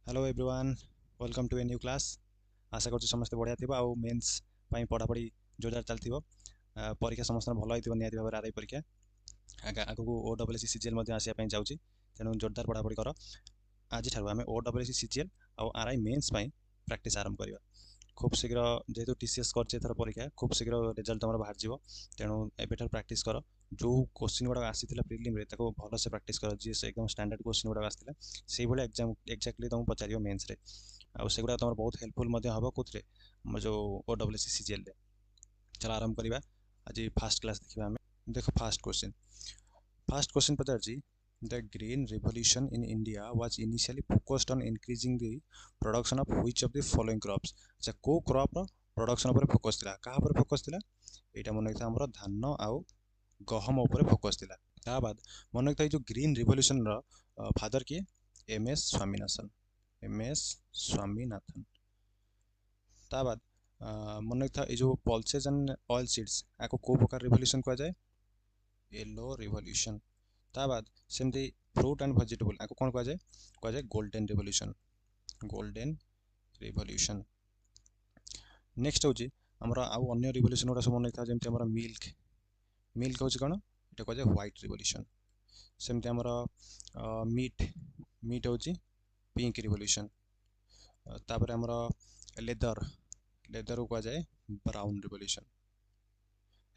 Hello everyone, welcome to a new class. आशा करूँ समस्ते बढ़िया थी आउ मेन्स पढ़ापढ़ी जोरदार चलती परीक्षा समस्त भल हो निहती भाव आरआई परीक्षा आगक ओ डबल एस सीजीएल आसापी जाऊँगी तेणु जोरदार पढ़ापढ़ी कर। आज आम ओ डबल एस सीजीएल आउ आरआई मेन्स प्रैक्टिस आरंभ करवा। खूब शीघ्र जेहेतु टीसीएस कर परीक्षा खूब शीघ्र रिजल्ट तुम बाहर जाव तेणु एबेठार प्रैक्टिस कर। जो क्वेश्चन गुड़ा आसाला प्रिलिम रे भल से प्रैक्टिस कर जी एकदम स्टैंडर्ड क्वेश्चन गुड़ा आसाला से भाई एग्जाम एक्जाक्टली तुमको पचार मेन्स रे आउगुड़ा तुम बहुत हेल्पफुल हम कौन जो ओ डबल एस सीजीएल। चलो आरंभ करवा। आज फास्ट क्लास देखा आम। देख fast question Pachar The Green Revolution in India was initially focused on increasing the production of which of the following crops। अच्छा को क्रॉप प्रोडक्शन उपर फोकस थिला कहा पर फोकस थिला एटा मन रखिथा हमरो धान आउ गहम उपर फोकस थिला। ता बाद मन रखिथा जो ग्रीन रिवोल्यूशन रो फादर किए एमएस स्वामीनाथन। एमएस स्वामीनाथन। ता बाद मन रखिथा ए जो पल्सेस एंड ऑयल सीड्स आको को प्रकार रिवोल्यूशन कहा जाए येलो रिवोल्यूशन। ता बाद सेमती फ्रूट एंड वेजिटेबल आपको कौन कह जाए golden revolution. Golden revolution. Next हूँ आमर आउ अन्य रिवोल्यूशन गुड़ा सब मन रखा जमी आम मिल्क। मिल्क हूँ कौन ये कह जाए व्हाइट रिवोल्यूशन। सेमती आमर मीट। मीट हूँ पिंक रिवोल्यूशन। तापर आमर लेदर। लेदर को कह जाए ब्राउन रिवोल्यूशन।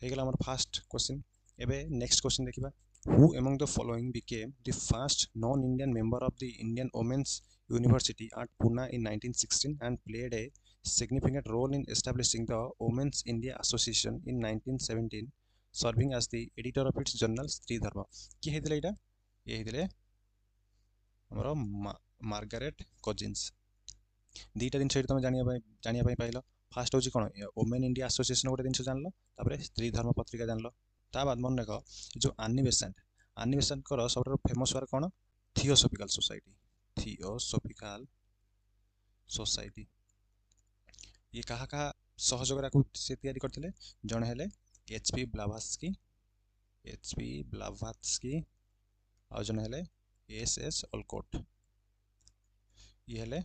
हो गला फास्ट क्वेश्चन। एबे नेक्स्ट क्वेश्चन देखा। Who among the following became the first non-Indian member of the Indian Women's University at Pune in 1916 and played a significant role in establishing the Women's India Association in 1917, serving as the editor of its journal Stree Dharma। किए हेतिले एटा ये हेतिले हमरो Margaret cousins. दीटा जिन तुम जानिया pile. Fast हूँ कौन women India association गोटे जिन जान लो स्त्री धर्म पत्रिका जान लो। ता बाद मन रख जो आनी बेसेंट। आनी बेसेंट कर सब फेमस वार कौन थियोसॉफिकल सोसाइटी। थियोसॉफिकल सोसाइटी ये कहा कहा सहयोग से तैयारी करते जड़े हेले एचपी ब्लाभात्स्की। एचपी ब्लाभात्स्की और जड़े हेले एसएस ओलकोट। ये हेले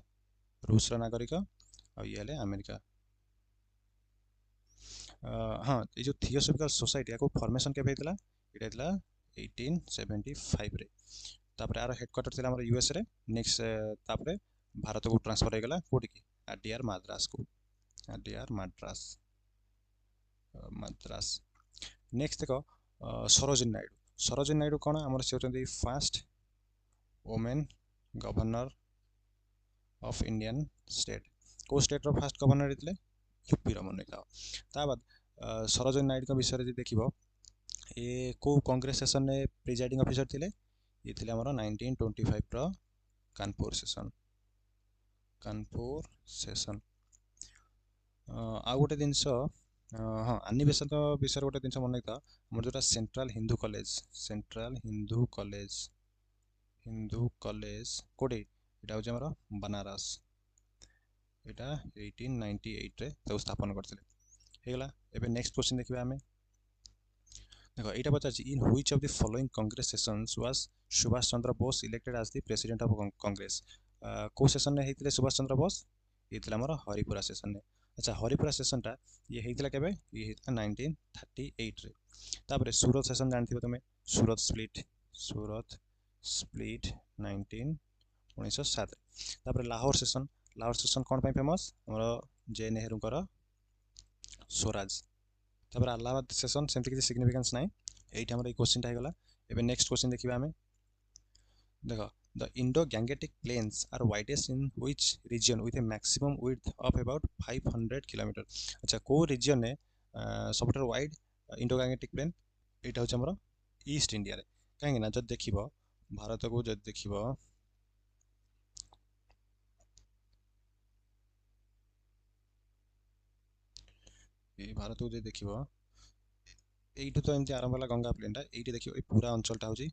रूस नागरिक और ये हेले अमेरिका। हाँ ये जो थियोसॉफिकल सोसाइटी को फॉर्मेशन केबे हेतला एटा हेतला 1875 रे। तापर यार हेडक्वार्टर थिला हमर यूएस रे। नेक्स्ट तापर भारत को ट्रांसफर हो गला कोठी की आरडीआर मद्रास को। आरडीआर मद्रास। मद्रास। नेक्स्ट देखो सरोजिनी नायडू। सरोजिनी नायडू कौन हमर से होतंदी first women governor of Indian state. को स्टेट रो फर्स्ट गवर्नर हेतले यूपी रो मन रखा। ता बाद सरोजिनी नायडू विषय में देखो ये को कांग्रेस सेशन में प्रिजाइडिंग ऑफिसर थिले ये थिले हमर 1925 रो कानपुर सेशन। कानपुर सेशन। आ गोटे जिनस हाँ आनी बेसेंट विषय गोटे जिन मन रखा हमर जोटा central Hindu college. Central Hindu college. Hindu college कोडी एटा होचे हमर बनारस। एटा 1898 रे स्थापन करथिले। हेगला एबे नेक्स्ट क्वेश्चन देखिबा हमें। देखो एटा पचार in which of the following Congress sessions was Subhash Chandra Bose elected as the president of Congress. को सेशन ने हेतिले सुभाष चंद्र बोस ये थिला हमर हरिपुरा सेशन ने। अच्छा हरिपुरा सेशन टा ये हेतिला केबे ये हेतिला 1938 रे। तापरे सूरत सेशन जानथिबो तुमे सूरत स्प्लिट। सूरत स्प्लिट 1907 रे। तापरे लाहौर सेशन। लाहौर सेशन कौन पे फेमस हमर जे नेहरू कर स्वराज। तापर अलाहाबाद सेशन सेमती किसी सिग्निफिकेंस नाइ एटा हमर ए क्वेश्चन टा हेगला। एबे नेक्स्ट क्वेश्चन देखिबा हमें। देखो the Indo-Gangetic plains are widest in which region with a maximum width of about 500 km। अच्छा को रीजन ने सबटर वाइड इंडो गैंगेटिक प्लेन एटा होछ हमर ईस्ट इंडिया रे। काहे ना जब देखिबो भारत को जब देखिबो ए भारत को जब देखिबो एइठु तो एमती आरंभ होला गंगा प्लेन टा एइठी देखिबो ए पूरा अंचल टा होची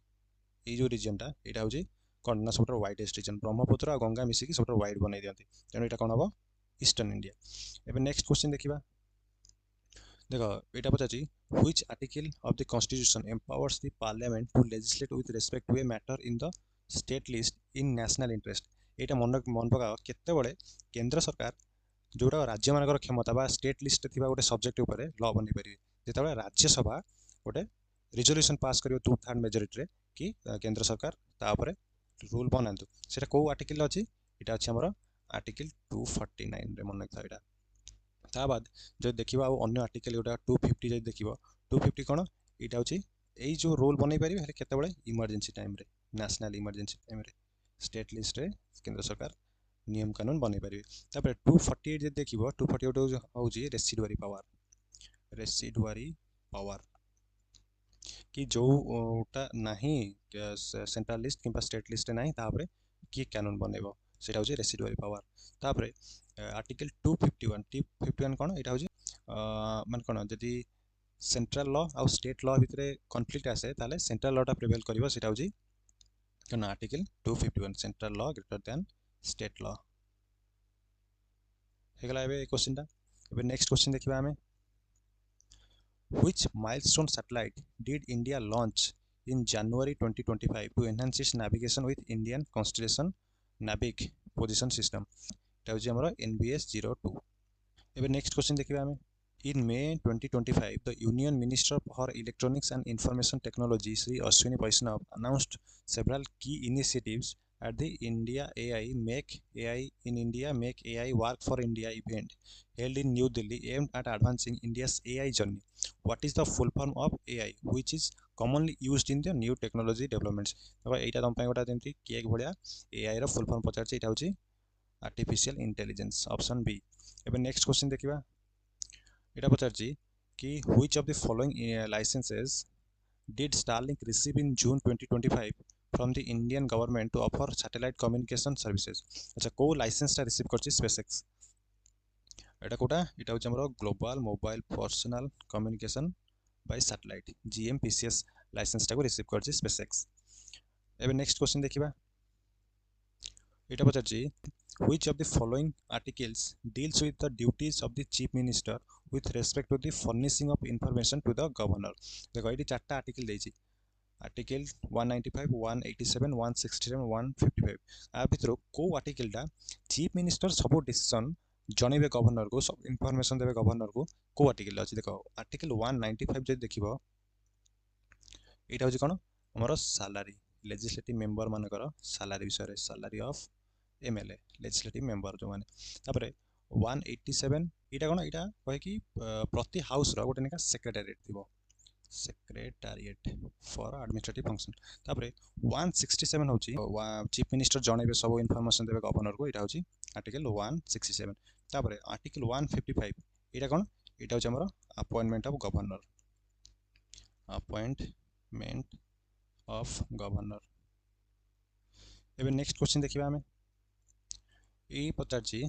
ए जो रीजन टा एटा होची कौन ना सबटर वाइडेस्ट रीजन ब्रह्मपुत्र और गंगा मिसिकी सबटर वाइड बनाई दियंती तेणु एटा कौन हबो ईस्टर्न इंडिया। एबे नेक्स्ट क्वेश्चन देखिबा। देखो एटा पचाची which article of the constitution empowers the parliament to legislate with respect to a matter in the state list in national interest. एटा मन पकाओ केतेबेले केंद्र सरकार जोटा राज्य मानकर क्षमता बा स्टेट लिस्ट थिबा गोटे सब्जेक्ट उपरे लॉ बनी परिबे जेतेबेले राज्यसभा गोटे रिजोल्यूशन पास करियो 2/3 मेजॉरिटी रे कि केंद्र सरकार ता उपरे रूल बनातु सेटा को आर्टिकल अछि एटा अछि हमर आर्टिकल 249 रे मन था एटा ता बाद जो देखिबा आ अन्य आर्टिकल गोटा 250 जे देखिबो 250 कोन एटा अछि एई जो रूल बनै परिबे हेले केतेबेले इमरजेंसी टाइम रे नेशनल इमरजेंसी टाइम रे स्टेट लिस्ट रे केंद्र सरकार नियम कानून बनै परिबे तापर 248 जे देखिबो 248 होउची रेसिडुआरी पावर कि जोटा नाही सेंट्रल लिस्ट किंबा स्टेट लिस्ट नाही तापरे कि कानून बनेबो सेटा होची रेसिडुआरी पावर तापरे आर्टिकल 251 कोन एटा होची मान कोन जदी सेंट्रल लॉ आउ स्टेट लॉ भितरे कॉन्फ्लिक्ट आसे ताले सेंट्रल लॉ टा प्रिवेल करिवो सेटा होची कोन article 251 central law greater than state law हेगला एबे क्वेश्चन टा एबे नेक्स्ट क्वेश्चन देखिबा हमें Which milestone satellite did India launch in January 2025 to enhance its navigation with Indian constellation Navic position system? এটা হচ্ছে আমরা NBS 02 এবার নেক্সট কোশ্চেন দেখিবা আমি In May 2025, the Union Minister for Electronics and Information Technology, Sri Ashwini Vaishnav, announced several key initiatives at the India AI Make AI in India Make AI Work for India event held in New Delhi aimed at advancing India's AI journey. What is the full form of AI, which is commonly used in the new technology developments? देखो एटा तुम गोटा जमी cake भाया AI रो full form पचार एटा होची artificial intelligence option B एबे next question देखिबा एटा पचारची कि which of the following licenses did Starlink receive in June 2025 from the Indian government to offer satellite communication services? अच्छा को लाइसेंस टा रिसीव करची SpaceX एटा कोटा एटा होची हमरो global mobile personal communication by satellite GMPCS license टा को रिसीव करची SpaceX एबे नेक्स्ट क्वेश्चन देखिबा एटा पचारची which of the following articles deals with the duties of the chief minister with respect to the furnishing of information to the governor? देखो ये चारटा article देछि article 195 187 167 155 आ भितर को आर्टिकल टा चीफ मिनिस्टर सब डिसीजन जणेबे गवर्नर को सब इंफॉर्मेशन देबे गवर्नर को आर्टिकल अछि देखो आर्टिकल 195 जे देखिबो एटा होछि कोन हमर सैलरी लेजिस्लेटिव मेंबर मानकर सैलरी विषय salary of MLA legislative member जो माने तापरे 187 एटा कोन एटा कहे कि प्रति हाउस रो गोटे नेका सेक्रेटरीएट थिबो सेक्रेटरीएट फॉर एडमिनिस्ट्रेटिव फंक्शन तापरे 167 होची चीफ मिनिस्टर जणेबे सब इंफॉर्मेशन देबे गवर्नर को एटा होची आर्टिकल 167 तापरे आर्टिकल 155 एटा कोन एटा होची हमर appointment of governor appointment of governor एबे नेक्स्ट क्वेश्चन देखिबा हमें ए पचारची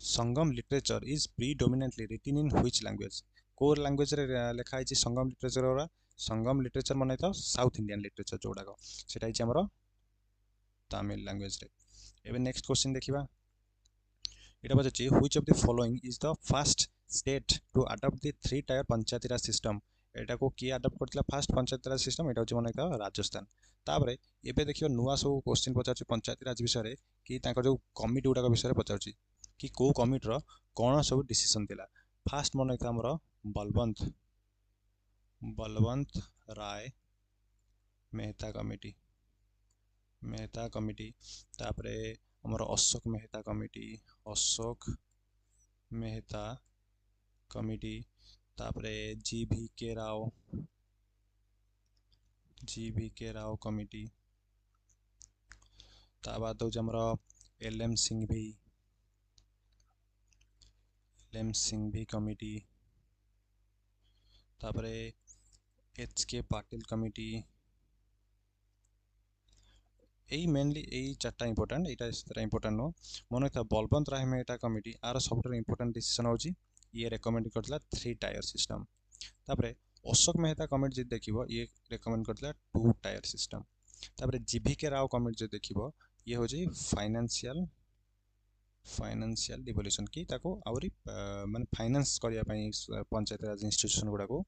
Sangam literature is predominantly written in which language को लैंग्वेज रे लिखा है संगम लिटरेचर ओरा संगम लिटरेचर माने तो साउथ इंडियन लिटरेचर जोडा को सेटा है हमरो तमिल लैंग्वेज रे एबे नेक्स्ट क्वेश्चन देखिबा एटा पचारची which of the following is the first state to adopt the 3 tier panchayati raj system एटा को की अडॉप्ट करथिला फर्स्ट पंचायती राज सिस्टम एटा होची माने तो राजस्थान तापरे एबे देखियो नुवा सब क्वेश्चन पचारची पंचायती राज विषय रे कि ताको जो कमिटी उडा विषय रे पचारची कि को कमिटी रो कोन सब डिसीजन थिला फर्स्ट मन था हमरो बलवंत राय मेहता कमिटी तापरे हमरो अशोक मेहता कमिटी तापरे GV के राव कमिटी ता बाद हो हमरो LM सिंघवी कमिटी तापरे HK पाटिल कमिटी एई मेनली एई चारटा इंपोर्टेंट एटा इतरा इंपोर्टेंट नो मन था बलवंत राय मेहता कमिटी आर सबटा इंपोर्टेंट डिसीजन होची ये रेकमेंड करथला 3 टायर सिस्टम तापरे अशोक मेहता कमिटी जे देखिबो ये रेकमेंड करथला 2 टायर सिस्टम तापरे GV के राव कमिटी जे देखिबो ये होची फाइनेंशियल डिवोल्यूशन की ताको आउरी माने फाइनेंस करिया पई पंचायत राज इंस्टीट्यूशन गुडा को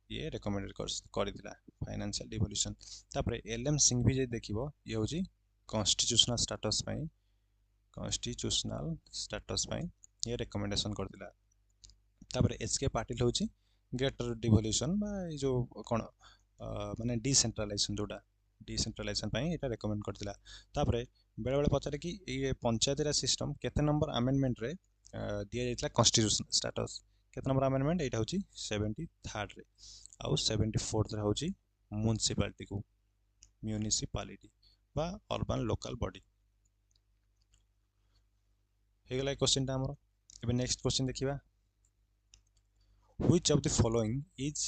ये रेकमेंड कर दिला फाइनेंशियल डिवोल्यूशन तापरे LM सिंघवी जे देखिबो ये होची कॉन्स्टिट्यूशनल स्टेटस ये रिकमेंडेशन करथिला। तापर एचके पाटिल होची ग्रेटर डिवोल्यूशन बा जो कोन माने डिसेंट्रलाइजेशन जोटा डिसेंट्रलाइजेशन पई एटा रिकमेंड करथिला। तापर बेले बेले पचारे कि ये पंचायत राज सिस्टम केते नंबर अमेंडमेंट रे दिया जाइतला कॉन्स्टिट्यूशन स्टेटस केते नंबर अमेंडमेंट एटा होची 73rd रे आउ 74th रे होची म्युनिसिपैलिटी को म्युनिसिपैलिटी बा अर्बन लोकल बॉडी हे गला क्वेश्चन ता हमरो। एबे नेक्स्ट क्वेश्चन देखिबा which of the following is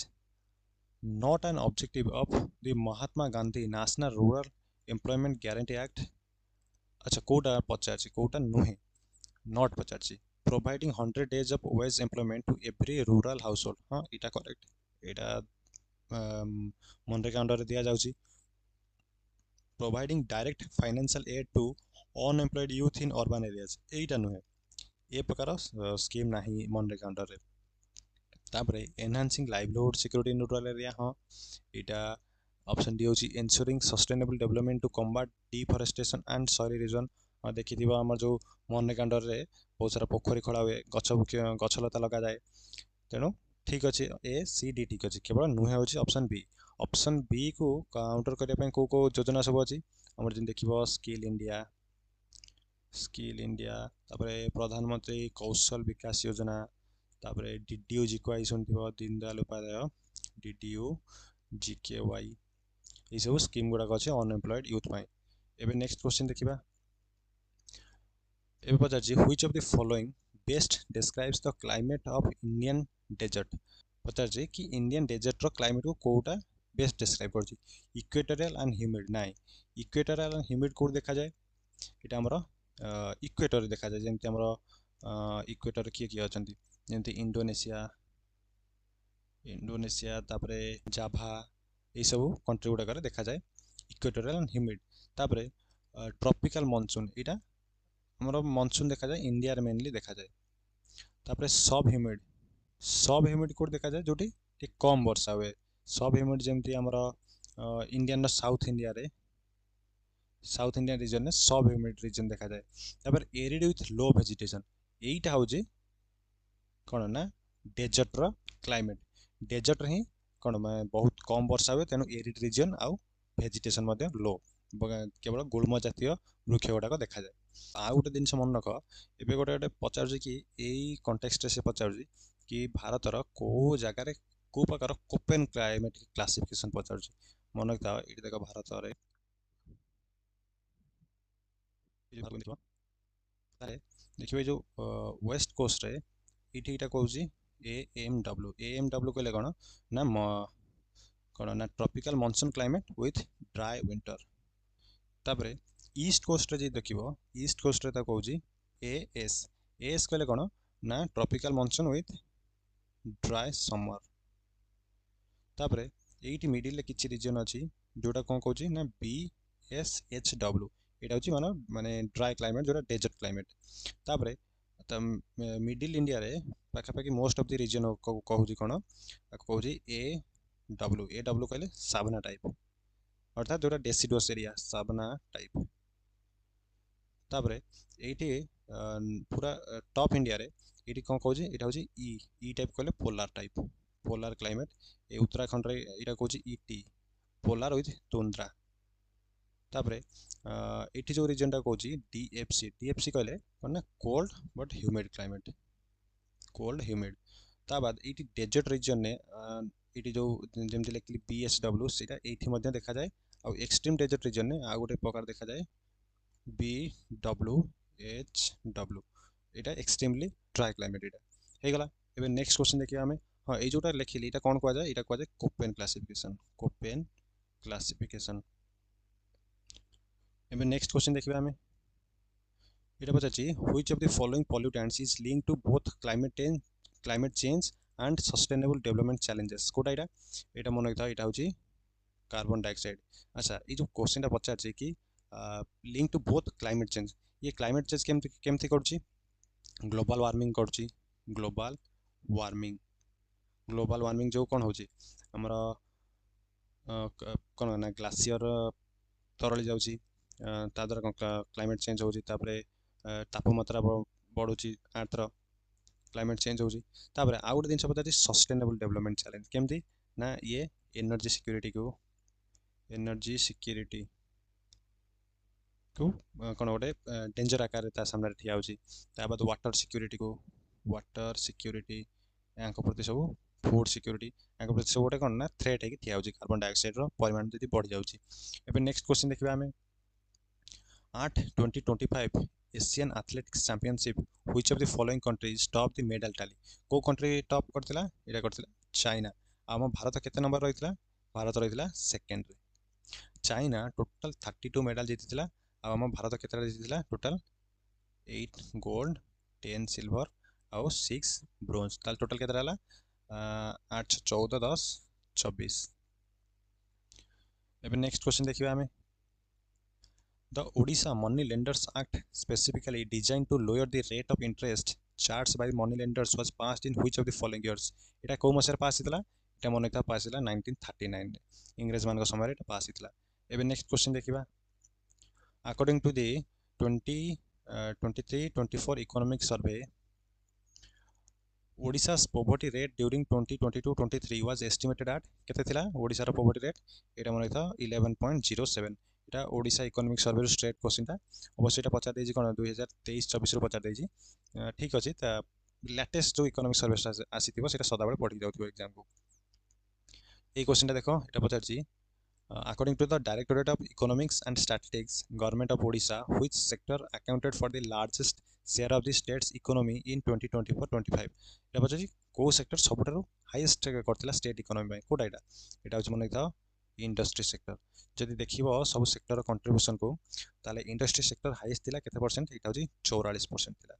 not an objective of the Mahatma Gandhi National Rural Employment Guarantee Act। अच्छा कोटा पचारछि कोटा नुहे not पचारछि providing 100 days of wage employment to every rural household। हाँ इटा correct एटा MNREGA under दिया जाउछि providing direct financial aid to unemployed youth in urban areas एटा नुहे ए प्रकार scheme नाही MNREGA under रे। तापरे enhancing livelihood security in rural area हाँ इटा ऑप्शन डी होची ensuring sustainable development to combat deforestation and soil erosion. देखिथिबा हमर जो मनरेगा अंडर रे बहुत सारा पोखरी खड़ा हुए गछलता लगा जाए तेणु ठीक अच्छे ए सी डी ठीक अच्छे केवल नुहे होची ऑप्शन बी को काउंटर करने पे को योजना सब अच्छी आम जन देख स्किल इंडिया तापरे प्रधानमंत्री कौशल विकास योजना तापरे डीडीयू जीकेवाई शुणिथिबो दीनदयाल उपाध्याय डीडीयू जीकेवाई ये सब स्कीम गुड़ाक अच्छे अनएम्प्लॉयड यूथ पाई। एबे नेक्स्ट क्वेश्चन देखिबा एबे पचारछि which of the following best describes the climate of Indian desert. पचारछि कि इंडियन डेजर्ट रो क्लाइमेट को कोटा बेस्ट डिस्क्राइब करछि इक्वेटोरियल एंड ह्यूमिड नाइ इक्वेटोरियल एंड ह्यूमिड कोड देखा जाए एटा हमरो इक्वेटर देखा जाए जेमति हमरो इक्वेटर किए अछंती जेमति इंडोनेशिया तापरे जाभा ये सब कंट्री गुड़ाक देखा जाए इक्वेटोरियल एंड ह्यूमिड। तापरे ट्रॉपिकल मॉनसून एटा हमरो मॉनसून देखा जाए इंडिया रे मेनली देखा जाए। तापरे सब ह्यूमिड कोड देखा जाए जोटी कम वर्षा हुए सब ह्यूमिड जेमति हमरो इंडियन साउथ इंडियन रीजन ने सब ह्यूमिड रीजन देखा जाए। तापर एरिड विथ लो वेजिटेशन एटा होजे कोन ना डेजर्ट रो क्लाइमेट डेजर्ट ही कोन बहुत कम वर्षा हुए तेणु एरिड रीजन आउ वेजिटेशन मध्ये लो केवल गुल्म जातीय वृक्ष गुड़ाक देखा जाए। आउ गोटे जिनस मन रख एबे गोटे पचार कि यही कंटेक्स्ट से पचार कि भारतर को जगार को प्रकार कोपेन क्लाइमेट क्लासिफिकेशन पचार मन रखा ये देख भारत देखिए जो वेस्ट कोस्ट रे इटा कहूँ एएमडब्ल्यू कहले कौन ना कौन ना tropical monsoon climate with dry winter. तापरे ईस्ट कोस्ट रे देखिबो ईस्ट कोस्ट रे कहूँ एएस कहले कौन ना tropical monsoon with dry summer. तापरे एटी मिडिल रे किछि रीजन अछि जोटा कौन कहूँ ना BSHW एटा होची माने ड्राई क्लाइमेट जोटा डेजर्ट क्लाइमेट। तापरे मिडिल इंडिया रे पाखापाखि मोस्ट ऑफ द रीजन कहूँ कौन कहूँ एडब्ल्यू कहले सावना टाइप अर्थात जोटा डेसिडुअस एरिया सावना टाइप। तापरे एटी पूरा टॉप इंडिया रे एटी कौन कहूँ एटा होची ई टाइप कहले पोलार क्लाइमेट ए उत्तराखंड रे एटा कहूँ ईटी पोलार विथ तुंद्रा। तापरे एटी जो रीजन टा कहूँ डीएफसी कहले कौन ना cold but humid climate cold humid. ता बाद एटी डेजर्ट रीजन ने एटी जो जेमति लिखली BSW सेटा एठी मध्ये देखा जाए आ एक्सट्रीम डेजर्ट रीजन ने आ गोटे प्रकार देखा जाए BWHW एटा एक्सट्रीमली ड्राई क्लाइमेट एटा हे गला। एबे नेक्स्ट क्वेश्चन देखिया हमें हां ए जोटा लिखिली एटा कोन कहआ जाए एटा कहआ जाए कोपेन क्लासिफिकेशन। एबे नेक्स्ट क्वेश्चन देखिबा हमें एटा पचाछि which of the following pollutants is linked to both climate change and sustainable development challenges कोटा एटा मन रखिथा एटा होची कार्बन डाइऑक्साइड। अच्छा ये जो क्वेश्चन टा पचाछि कि link to both climate change ये क्लाइमेट चेंज केमथि करछि ग्लोबल वार्मिंग जो कौन होची हमरा कौन ना ग्लासियर तरली जाउची ता द्वारा क्लाइमेट चेंज होची तापरे तापमात्रा बढ़ुची आर्थर क्लाइमेट चेंज होची तापरे आ गोटे जिनस पचार सस्टेनेबल डेवलपमेंट चैलेंज केमती ना ये एनर्जी सिक्योरिटी को कौन गोटे डेंजर आकार सामने ठिया होची ता बाद वाटर सिक्योरिटी या प्रति सब फूड सिक्योरिटी या प्रति सब गोटे कौन ना थ्रेट है ठिया होची कार्बन डाइऑक्साइड परिमाण जदि बढ़ी जाउची एबे नेक्स्ट क्वेश्चन देखिबा हमें at 2025 Asian athletics championship which of the following countries top the medal tally को कंट्री टॉप करथिला एटा करथिला चाइना आम भारत केते नंबर रहितला भारत रहितला सेकंड रे चाइना टोटल 32 मेडल जीतिला आम भारत केते जीतिला टोटल 8 गोल्ड 10 सिल्वर आउ 6 ब्रोंज ताल टोटल केते रहला 8 14 10 24 एबे नेक्स्ट क्वेश्चन देखिबा हमें The Odisha Money Lenders Act, specifically designed to lower the rate of interest charged by moneylenders, was passed in which of the following years? इटा को मसर पास हितला इटा मन था पास हितला 1939 इंग्रेज मान समय इटा पास हितला एबे नेक्स्ट क्वेश्चन देखिबा according to the 2023-24 economic survey Odisha's poverty rate during 2022-23 was estimated at केते थिला ओडिसा रो poverty rate एटा मन था 11.07 এটা Odisha economic survey straight question अवश्य এটা पचार देजी कोन 2023-24 रो पचार देजी ठीक अछि त लेटेस्ट जो इकोनॉमिक सर्वे आसीथिबो सेटा सदा बेले पढि जाउथिबो एग्जाम को ए क्वेश्चन देखो एटा पचार जी according to the Directorate of Economics and Statistics Government of Odisha which sector accounted for the largest share of the state's economy in 2024-25 एटा पचार जी को सेक्टर सबठारो हाईएस्ट करथिला स्टेट इकोनॉमी में कोटा एटा होछ मन था इंडस्ट्री सेक्टर जदि देखिबो सब sector contribution को ताले industry sector highest थिला केते परसेंट एटा होची 44% थिला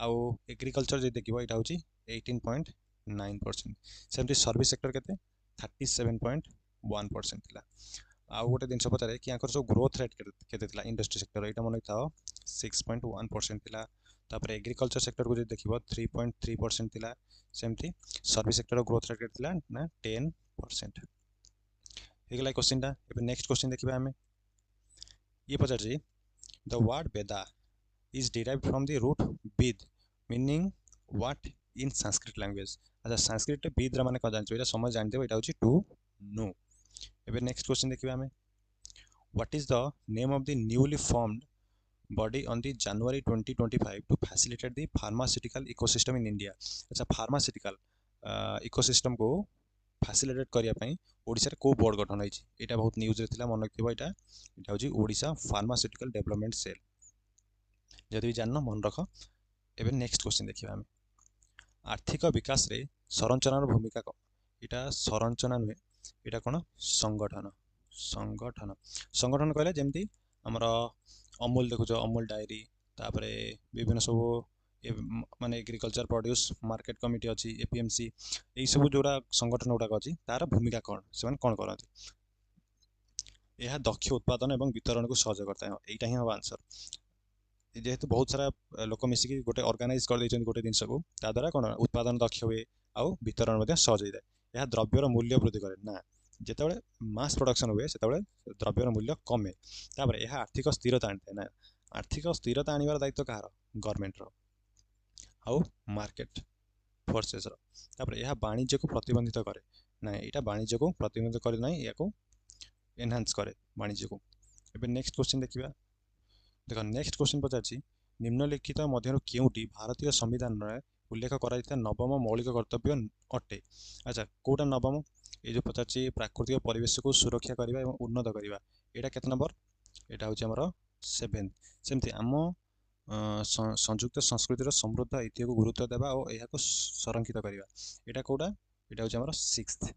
आउ एग्रीकल्चर जदि देखिबो एटा होची 18.9% सेमति सर्विस सेक्टर केते 37.1% थिला आउ गोटे दिन पचारे कि आंकर जो ग्रोथ रेट केते थिला इंडस्ट्री सेक्टर एटा मन था 6.1% थिला तापर एग्रीकल्चर सेक्टर को जदि देखिबो 3.3% थिला सेमति सर्विस सेक्टर ग्रोथ रेट केते थिला ना 10% एगला क्वेश्चन टा एबे नेक्स्ट क्वेश्चन देखिबा हमें ये पचार जी the word Veda is derived from the root विद meaning what in Sanskrit language अच्छा संस्कृत विद रा माने क जानछो एटा समझ जान देबो एटा होची टू नो एबे नेक्स्ट क्वेश्चन देखिबा हमें what is the name of the newly formed body on the January 2025 to facilitate the pharmaceutical ecosystem in India अच्छा फार्मास्यूटिकल इकोसिस्टम को फैसिलिटेट करिया पई ओडिसा रे को बोर्ड गठन होइछि एटा बहुत न्यूज रे थिला मन रखिबो एटा होछि ओडिसा फार्मास्यूटिकल डेवलपमेंट सेल जदि भी जानना मन रख एबे नेक्स्ट क्वेश्चन देखिबा हम आर्थिक विकास रे संरचनार भूमिका को एटा संरचना नुहे एटा कोन संगठन संगठन संगठन कहले जेमति हमर अमूल देखुछ अमूल डायरी तापरे विभिन्न सब माने एग्रीकल्चर प्रोड्यूस मार्केट कमिटी अच्छी एपीएमसी यही सब जोड़ा संगठन गुड़ाक अच्छी तार भूमिका कौन से कौन करती यह दक्ष उत्पादन और वितरण को सहज करता है यहीटा ही हम आंसर जेहेतु बहुत सारा लोक मिसिकी गोटे ऑर्गेनाइज कर देछन गोटे जिनस को ता द्वारा कौन उत्पादन दक्ष हुए आउ वितरण सहज होता है यह द्रव्यर मूल्य वृद्धि करे ना जिते मास प्रोडक्शन हुए से द्रव्यर मूल्य कमे तापर यह आर्थिक स्थिरता आनी ना आर्थिक स्थिरता आनिबार दायित्व कहार गवर्नमेंट आउ मार्केट फोर्सेस तापर यह वाणिज्य को प्रतिबंधित करे ना यहाँ वाणिज्य को प्रतिबंधित करे ना या एनहांस करे वाणिज्य को एबे नेक्स्ट क्वेश्चन देखिबा देखो नेक्स्ट क्वेश्चन पचारछि निम्नलिखित मध्यरु केउटी भारतीय संविधान रे उल्लेख कराइता नवम मौलिक कर्तव्य अटे अच्छा कोटा नवम ये जो पचारछि प्राकृतिक परिवेश को सुरक्षा करबा एवं उन्नत करबा एटा केते नंबर एटा होछि हमर 7 सेमति आम संयुक्त संस्कृतिर समृद्ध ऐतिह्य को गुरुत्व देवा और यह संरक्षित करवा यहाँ कौटा यहाँ हूँ आम 6th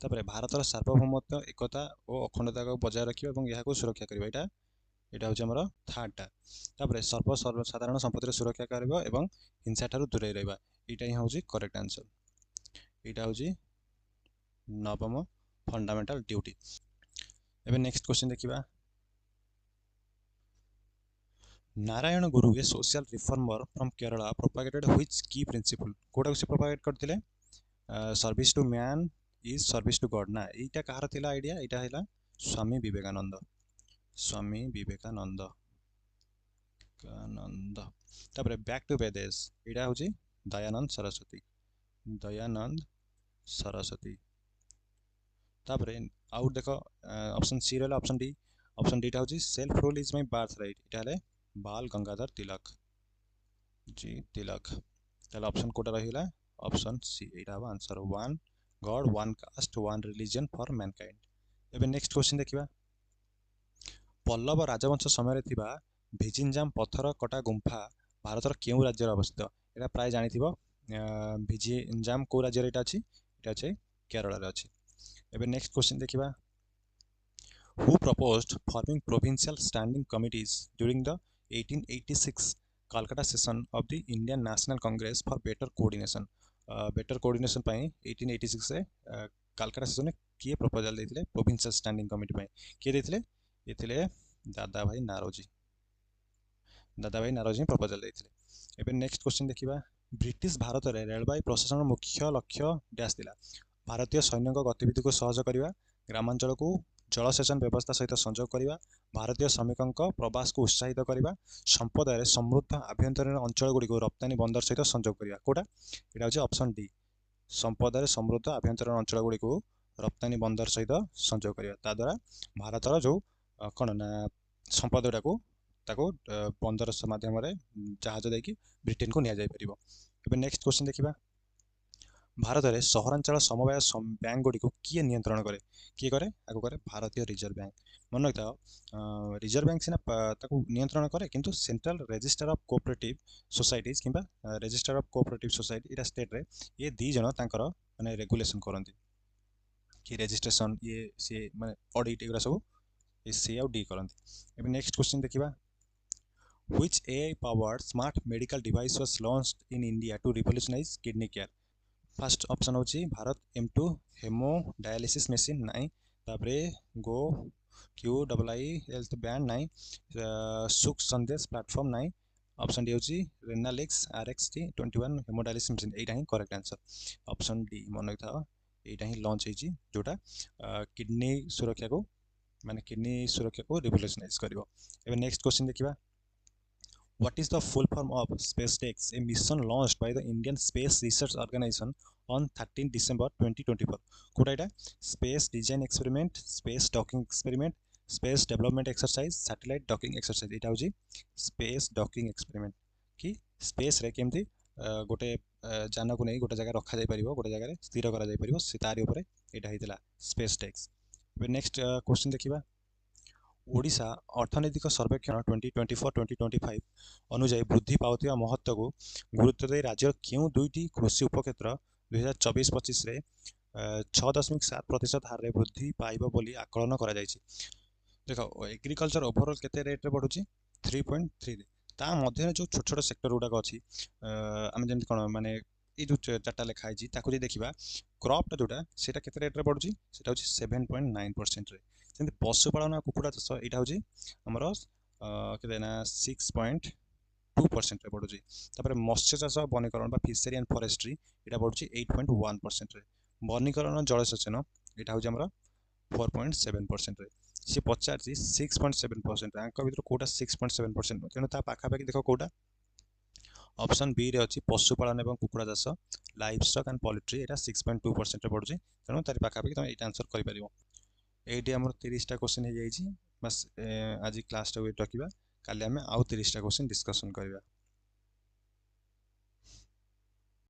तापर भारतर सार्वभौमत्व एकता और अखंडता को बजाय रखा और यह सुरक्षा करवा यहाँ हूँ आम 3rd तापर सर्वसाधारण संपत्तिर सुरक्षा करवा और हिंसा ठारू दूरे रहा यहाँ ही हूँ करेक्ट आंसर यहाँ हूँ नवम फंडामेंटल ड्यूटी एबे नेक्स्ट क्वेश्चन देखिबा Narayana Guru a social reformer from Kerala propagated which की प्रिंसिपल कोटा से प्रोपागेट करथिले service to man is service to God ना एटा कहार थिला आइडिया एटा हैला स्वामी विवेकानंद स्वामी विवेकानंद तापर बैक टू वेदेश एटा हूँ दयानंद सरस्वती तापर आउट देख ऑप्शन सी रहा ऑप्शन डी टा हूँ self rule is my birth right इटा बाल गंगाधर तिलक ताहले ऑप्शन कोटा रहिला ऑप्शन सी एटा हम answer 1 god 1 caste 1 religion for mankind. एबे नेक्स्ट क्वेश्चन देखिबा पल्लव राजवंश समय थिबा भिजिंजाम पत्थर कटा गुंफा भारतर केउ राज्य अवस्थित एटा प्राय जानिथिबो भिजिंजाम को राज्य एटा अछि केरल रे अछि। एबे नेक्स्ट क्वेश्चन देखिबा who proposed forming provincial standing committees during the 1886 Calcutta session of the Indian National Congress for better coordination ପାଇଁ 1886 रे कालकाटा सेशन में किए प्रपोजल देथिले प्रोविंशियल स्टैंडिंग कमिटी ପାଇଁ किए देथिले एथिले दादा भाई नारोजी प्रपोजल देथिले। एबे नेक्स्ट क्वेश्चन देखिबा ब्रिटिश भारत रे रेलवे प्रशासन मुख्य लक्ष्य डैश दिला भारतीय सैन्य गतिविधि को सहज करिवा ग्रामांचल को जलसेचन व्यवस्था सहित संयोग करवा भारतीय श्रमिकों प्रवास को उत्साहित करवा संपदाय समृद्ध आभ्यंतरीण अंचल गुड़ी रप्तानी बंदर सहित संयोग करवा कोटा यहाँ हूँ ऑप्शन डी संपदाय समृद्ध आभ्यंतरीण अंचल गुड़ी रप्तानी बंदर सहित संयोग करवा द्वारा भारतर जो कौन ना संपद ताको बंदर माध्यम जहाज देकी ब्रिटेन को नि नेक्स्ट क्वेश्चन देखिबा भारत में सहरांचल समवाय बैंक गुड़ी किए नियंत्रण करे किए करे आगो करे भारतीय रिजर्व बैंक मन रखिथा रिजर्व बैंक सीना नियंत्रण करे किंतु central register of cooperative societies किंबा रजिस्टर ऑफ कोऑपरेटिव सोसाइटी इटा स्टेट रे ये दी जन तांकर माने रेगुलेशन करंती कि रजिस्ट्रेशन ये सी माने ऑडिट एगुरा सब ये सी आउ डी करंती। एबे नेक्स्ट क्वेश्चन देखिबा which AI powered smart medical device was launched in India to revolutionize kidney care first option हूँ Bharat M2 haemo dialysis machine नाई तापरे गो QII हेल्थ बैंड नाई सुख संदेश प्लेटफॉर्म नाई ऑप्शन डी हूँ रेनालिक्स RX-21 हेमो डायलिसिस मशीन एटा ही correct answer option D मन रखिथा एटा ही launch होइची जोटा किडनी सुरक्षा को माने किडनी सुरक्षा को रिवोल्यूशनाइज करिवो। एबे नेक्स्ट क्वेश्चन देखिबा What is the full form of SpaceX, a mission launched by the Indian Space Research Organization on 13 December 2024? Kota इटा Space Design Experiment, Space Docking Experiment, Space Development Exercise, Satellite Docking Exercise इटा होजी Space Docking Experiment कि space रे केमती गोटे जान को नहीं गोटे जगह रखा जाई परिबो गोटे जगह रे स्थिर करा जाई परिबो से तारि ऊपर एटा हितला SpaceX। नेक्स्ट क्वेश्चन देखिबा ओडिशा अर्थनैतिक सर्वेक्षण 2024-2025 अनुजाई वृद्धि पाउथिबा महत्व को गुरुत्व दे राज्य केउ दुईटी कृषि उपक्षेत्र 2024-25 रे 6.7% हार रे वृद्धि पाइबो बोली आकलन करा जायछि। देखो एग्रीकल्चर ओवरऑल केते रेट रे बढ़ुछि 3.3 ता मध्य जो छोट छोट सेक्टर गुडा अछि आमे जेमति कोन माने ए जो चारटा लेखा आइछि ताकु जे देखिबा क्रॉप जोटा सेटा केते रेट रे बढ़ुछि सेटा होछि 7.9% रे सेमति पशुपालन कुकुड़ा चाष यहाँ हूँ आमर के 6.2% रे बढ़ुछि तापर मत्स्य चाष वनीकरण फिशरी एंड फॉरेस्ट्री यहाँ बढ़ुछि 8.1% रे वनीकरण जलसेचन यहाँ हूँ आमर 4.7% रे सी पचार 6.7% आंक भर कोटा 6.7% तेणु ता पाखापाखि देख कोटा ऑप्शन बी रे अच्छी पशुपालन और कुकुड़ा चाष लाइफ स्टॉक एंड पोल्ट्री यहाँ 6.2% रे बढ़ुछि तेणु तार पाखापाखि तुम ये आंसर कर एटी आमर 30टा क्वेश्चन हो जाइए बस आज क्लास टा वेट रखा काली आम आउ 30टा क्वेश्चन डिस्कसन करवा।